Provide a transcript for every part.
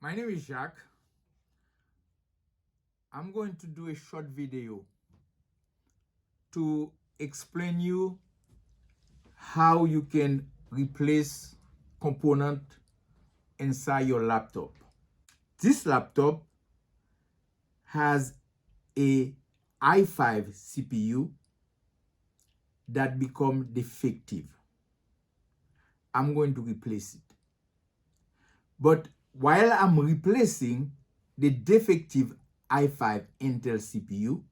My name is Jacques. I'm going to do a short video to explain you how you can replace component inside your laptop. This laptop has a i5 CPU that become defective. I'm going to replace it. But while I'm replacing the defective i5 Intel CPU,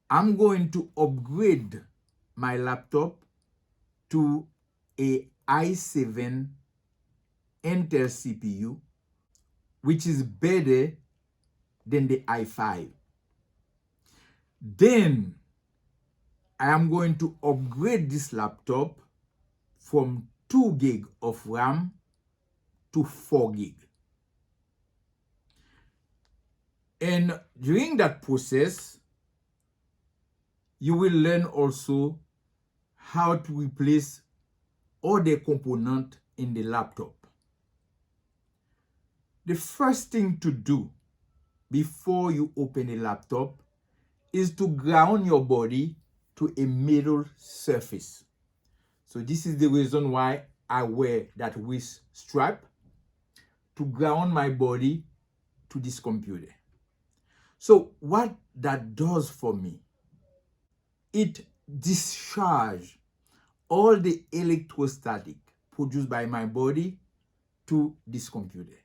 I'm going to upgrade my laptop to a i7 Intel CPU, which is better than the i5. Then I am going to upgrade this laptop from 2 gig of RAM to 4 gig. And during that process, you will learn also how to replace all the components in the laptop. The first thing to do before you open a laptop is to ground your body to a metal surface. So this is the reason why I wear that wrist strap, to ground my body to this computer. So what that does for me, it discharges all the electrostatic produced by my body to this computer.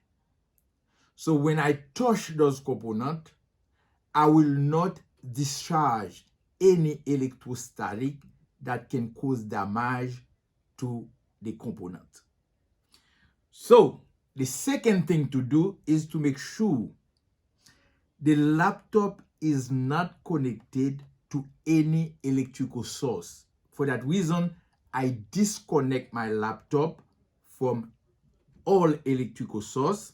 So when I touch those components, I will not discharge any electrostatic that can cause damage to the component. So the second thing to do is to make sure the laptop is not connected to any electrical source. For that reason, I disconnect my laptop from all electrical source.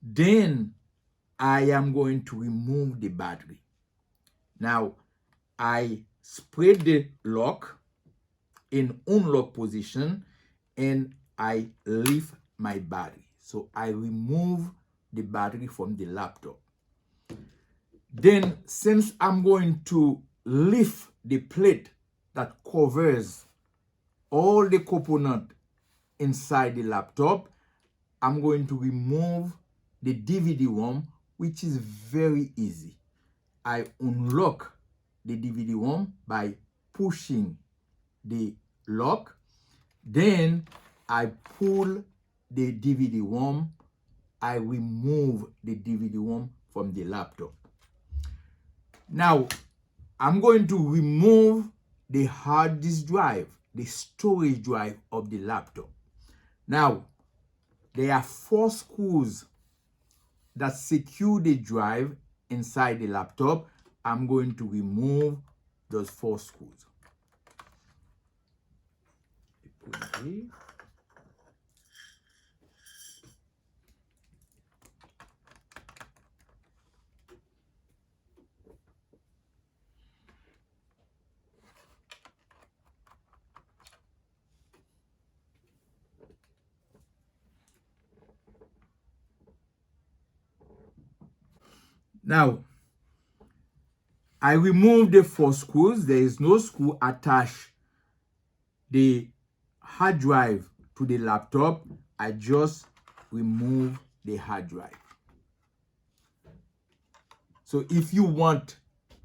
Then I am going to remove the battery. Now, I spread the lock in unlock position and I lift my battery. So I remove the battery from the laptop. Then, since I'm going to lift the plate that covers all the components inside the laptop, I'm going to remove the DVD-ROM, which is very easy. I unlock the DVD-ROM by pushing the lock. Then I pull the DVD-ROM. I remove the DVD-ROM from the laptop. Now, I'm going to remove the hard disk drive, the storage drive of the laptop. Now, there are 4 screws that secure the drive inside the laptop. I'm going to remove those 4 screws. Now, I remove the 4 screws. There is no screw attached the hard drive to the laptop. I just remove the hard drive. So if you want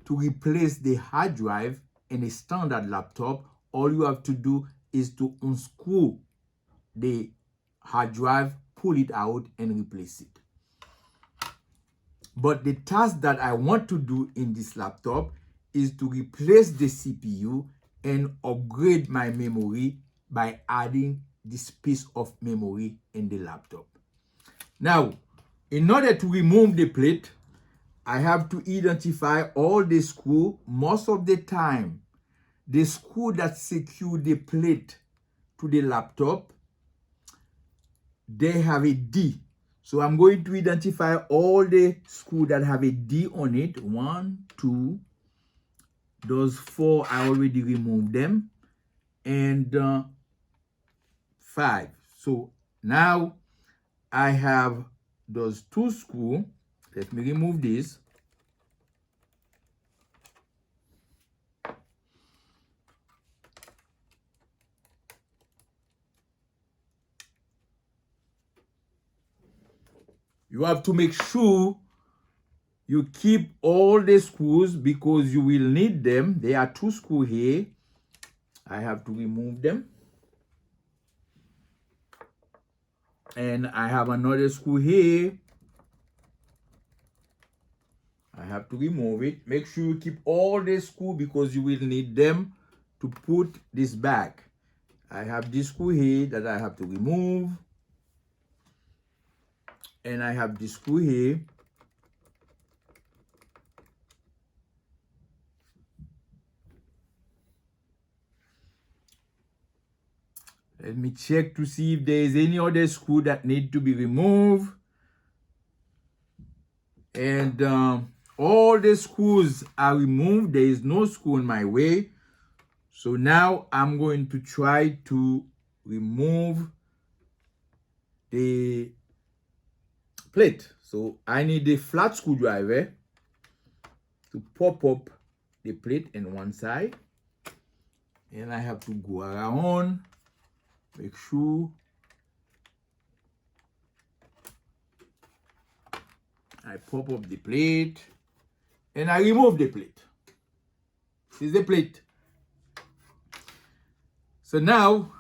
to replace the hard drive in a standard laptop, all you have to do is to unscrew the hard drive, pull it out, and replace it. But the task that I want to do in this laptop is to replace the CPU and upgrade my memory by adding this piece of memory in the laptop. Now, in order to remove the plate, I have to identify all the screws. Most of the time, the screw that secure the plate to the laptop, they have a D. So I'm going to identify all the screws that have a D on it. 1, 2, those 4, I already removed them. And 5. So now I have those two screws. Let me remove this. You have to make sure you keep all the screws because you will need them. There are two screws here. I have to remove them. And I have another screw here. I have to remove it. Make sure you keep all the screws because you will need them to put this back. I have this screw here that I have to remove. And I have this screw here. Let me check to see if there is any other screw that need to be removed. And all the screws are removed. There is no screw in my way. So now I'm going to try to remove the plate. So I need a flat screwdriver to pop up the plate in one side. And I have to go around, make sure I pop up the plate and I remove the plate. This is the plate. So now,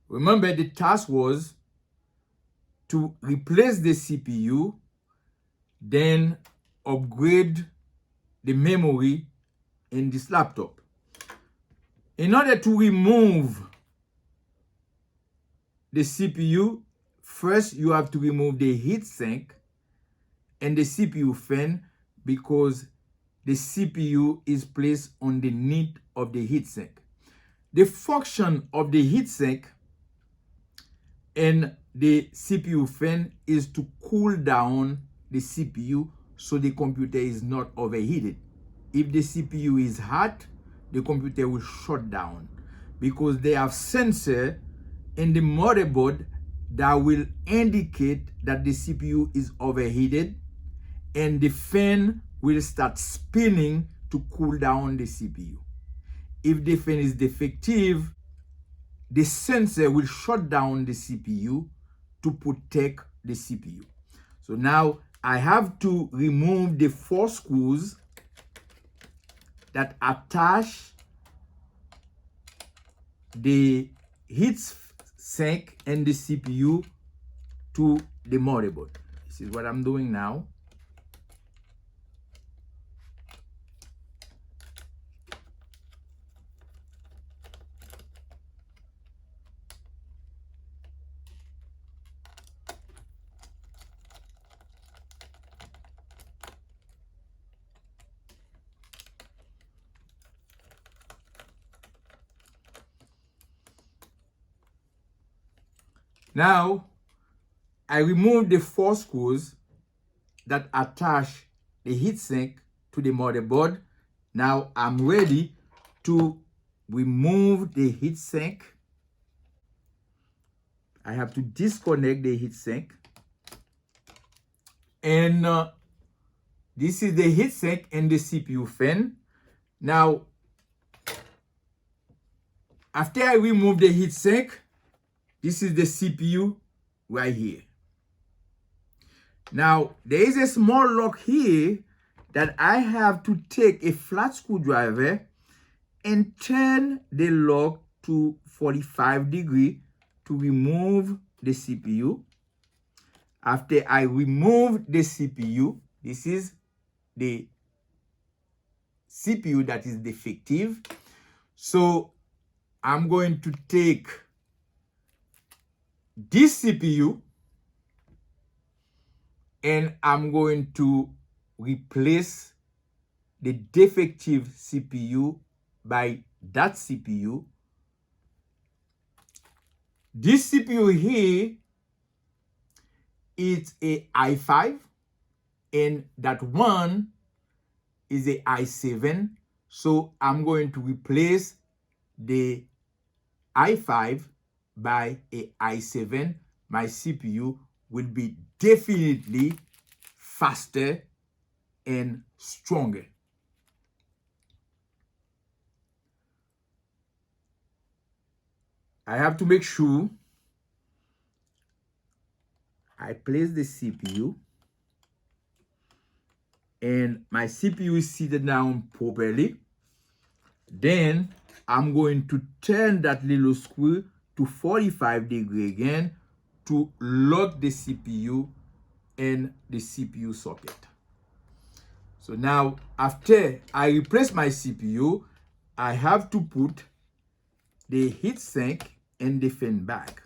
remember the task was to replace the CPU, then upgrade the memory in this laptop. In order to remove the CPU, first you have to remove the heatsink and the CPU fan because the CPU is placed underneath of the heatsink. The function of the heatsink and the CPU fan is to cool down the CPU so the computer is not overheated. If the CPU is hot, the computer will shut down because they have sensor in the motherboard that will indicate that the CPU is overheated, and the fan will start spinning to cool down the CPU. If the fan is defective, the sensor will shut down the CPU to protect the CPU. So now I have to remove the 4 screws that attach the heat sink and the CPU to the motherboard. This is what I'm doing now. Now, I remove the 4 screws that attach the heatsink to the motherboard. Now, I'm ready to remove the heatsink. I have to disconnect the heatsink. And this is the heatsink and the CPU fan. Now, after I remove the heatsink, this is the CPU right here. Now, there is a small lock here that I have to take a flat screwdriver and turn the lock to 45 degrees to remove the CPU. After I remove the CPU, this is the CPU that is defective. So I'm going to take this CPU and I'm going to replace the defective CPU by that CPU. This CPU here is a i5 and that one is a i7. So I'm going to replace the i5 by a i7. My CPU will be definitely faster and stronger. I have to make sure I place the CPU and my CPU is seated down properly. Then I'm going to turn that little screw to 45 degrees again to lock the CPU in the CPU socket. So now after I replace my CPU, I have to put the heatsink and the fan back.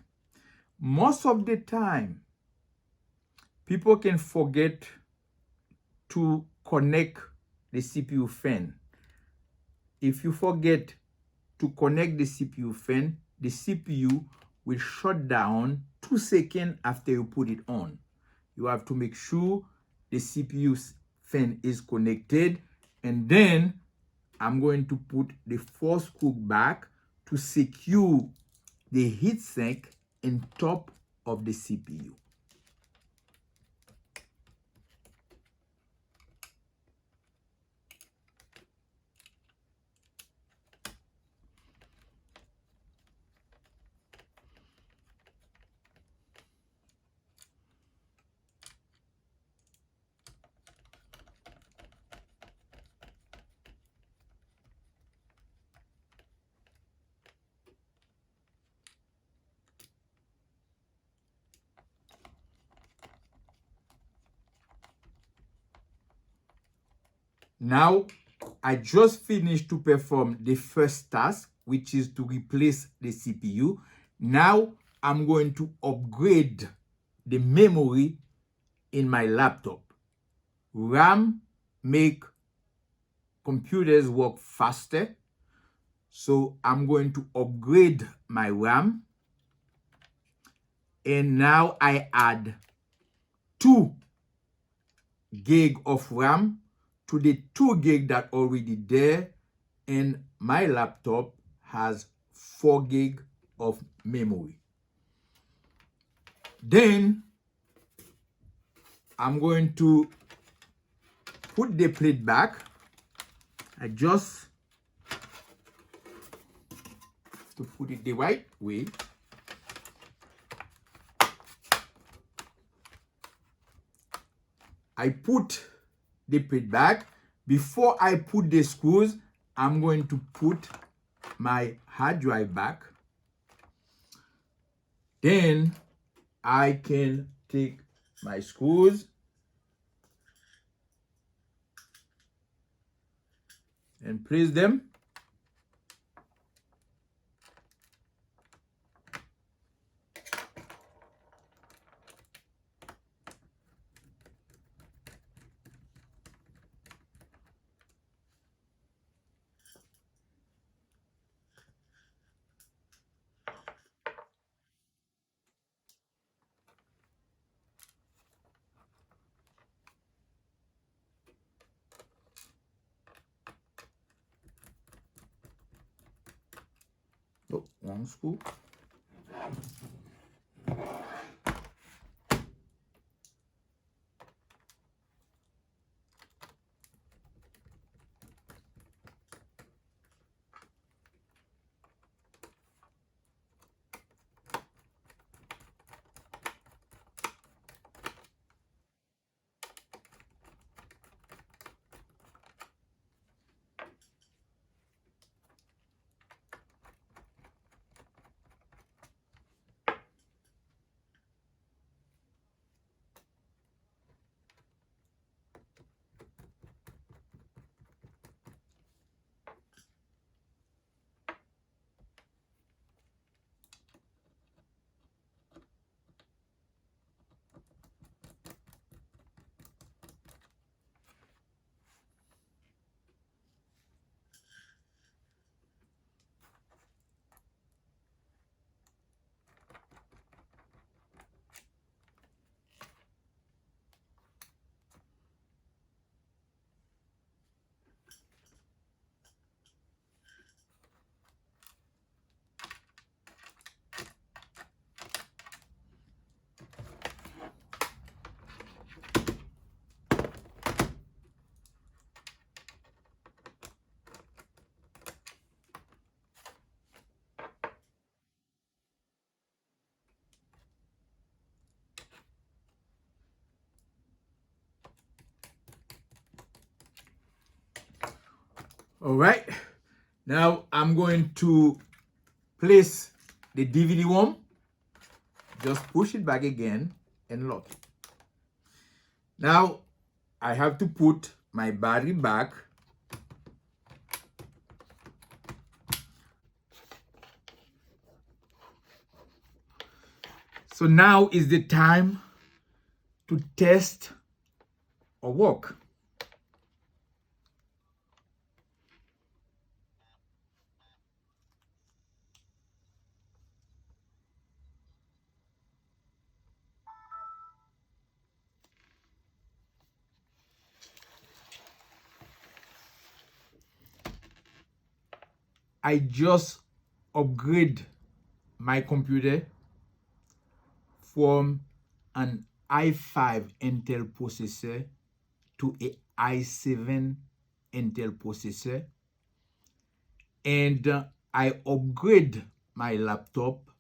Most of the time, people can forget to connect the CPU fan. If you forget to connect the CPU fan, the CPU will shut down 2 seconds after you put it on. You have to make sure the CPU fan is connected, and then I'm going to put the 4 screw back to secure the heatsink on top of the CPU. Now, I just finished to perform the first task, which is to replace the CPU. Now, I'm going to upgrade the memory in my laptop. RAM make computers work faster. So I'm going to upgrade my RAM. And now I add 2 gig of RAM to the 2 gig that already there, and my laptop has 4 gig of memory. Then I'm going to put the plate back. I just have to put it the right way. I put the plate back. Before I put the screws, I'm going to put my hard drive back. Then I can take my screws and place them. Oh, 1 screw. All right. Now I'm going to place the DVD ROM. Just push it back again and lock it. Now I have to put my battery back. So now is the time to test or work. I just upgrade my computer from an i5 Intel processor to a i7 Intel processor, and I upgrade my laptop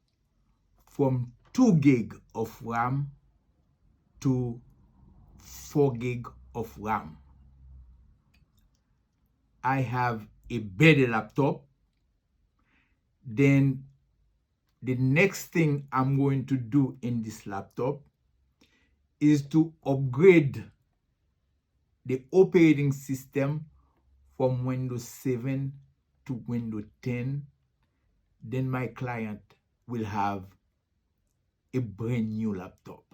from 2 gig of RAM to 4 gig of RAM. I have a better laptop. Then the next thing I'm going to do in this laptop is to upgrade the operating system from Windows 7 to Windows 10. Then my client will have a brand new laptop.